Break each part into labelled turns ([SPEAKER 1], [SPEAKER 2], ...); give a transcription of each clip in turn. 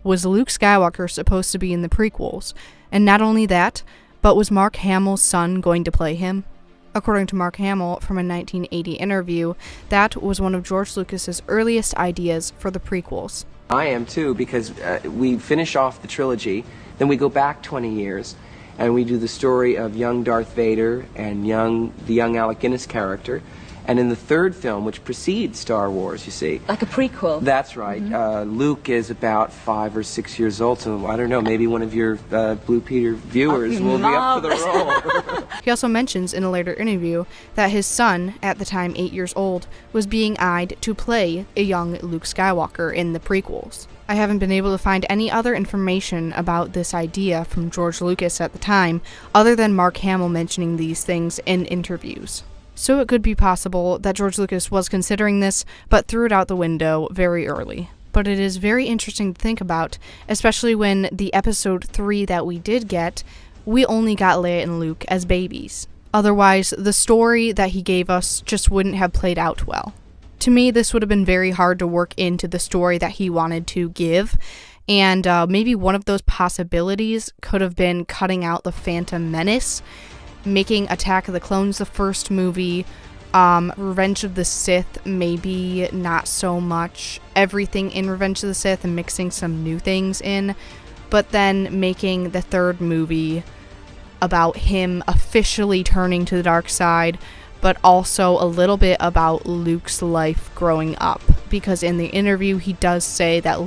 [SPEAKER 1] was Luke Skywalker supposed to be in the prequels? And not only that, but was Mark Hamill's son going to play him? According to Mark Hamill from a 1980 interview, that was one of George Lucas's earliest ideas for the prequels.
[SPEAKER 2] I am too, because we finish off the trilogy, then we go back 20 years, and we do the story of young Darth Vader and the young Alec Guinness character. And in the third film, which precedes Star Wars, you see.
[SPEAKER 3] Like a prequel.
[SPEAKER 2] That's right. Luke is about 5 or 6 years old, so I don't know, maybe one of your Blue Peter viewers will be up for the role.
[SPEAKER 1] He also mentions in a later interview that his son, at the time 8 years old, was being eyed to play a young Luke Skywalker in the prequels. I haven't been able to find any other information about this idea from George Lucas at the time, other than Mark Hamill mentioning these things in interviews. So it could be possible that George Lucas was considering this, but threw it out the window very early. But it is very interesting to think about, especially when the episode 3 that we did get, we only got Leia and Luke as babies. Otherwise, the story that he gave us just wouldn't have played out well. To me, this would have been very hard to work into the story that he wanted to give, and maybe one of those possibilities could have been cutting out the Phantom Menace, making Attack of the Clones the first movie, Revenge of the Sith maybe not so much, everything in Revenge of the Sith and mixing some new things in, but then making the third movie about him officially turning to the dark side, but also a little bit about Luke's life growing up, because in the interview he does say that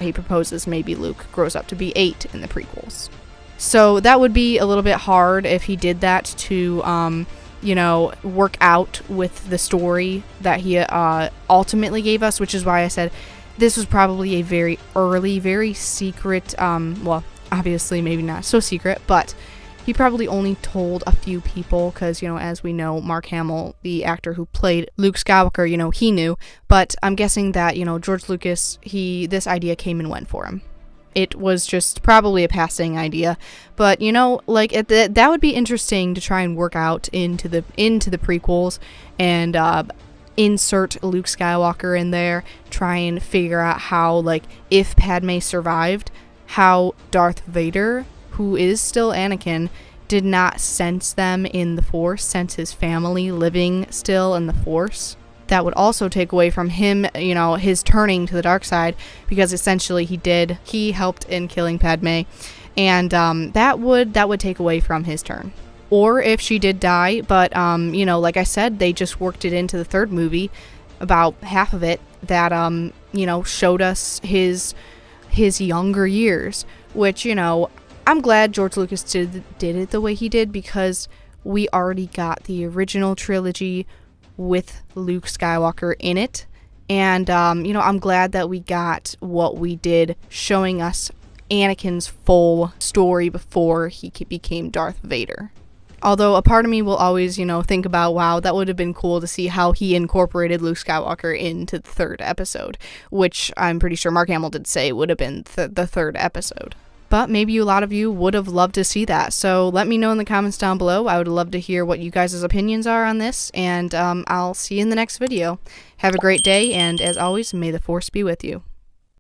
[SPEAKER 1] he proposes maybe Luke grows up to be 8 in the prequels. So that would be a little bit hard if he did that to, work out with the story that he ultimately gave us, which is why I said this was probably a very early, very secret, well, obviously maybe not so secret, but he probably only told a few people because, as we know, Mark Hamill, the actor who played Luke Skywalker, he knew, but I'm guessing that, George Lucas, this idea came and went for him. It was just probably a passing idea, but that would be interesting to try and work out into the prequels and insert Luke Skywalker in there, try and figure out how, if Padme survived, how Darth Vader, who is still Anakin, did not sense them in the Force, sense his family living still in the Force. That would also take away from him, his turning to the dark side, because essentially he helped in killing Padme, and that would take away from his turn. Or if she did die, but like I said, they just worked it into the third movie, about half of it, that showed us his younger years, which I'm glad George Lucas did it the way he did, because we already got the original trilogy with Luke Skywalker in it, and I'm glad that we got what we did, showing us Anakin's full story before he became Darth Vader. Although a part of me will always, think about, wow, that would have been cool to see how he incorporated Luke Skywalker into the third episode, which I'm pretty sure Mark Hamill did say would have been the third episode. But maybe a lot of you would have loved to see that. So let me know in the comments down below. I would love to hear what you guys' opinions are on this. And I'll see you in the next video. Have a great day, and as always, may the Force be with you.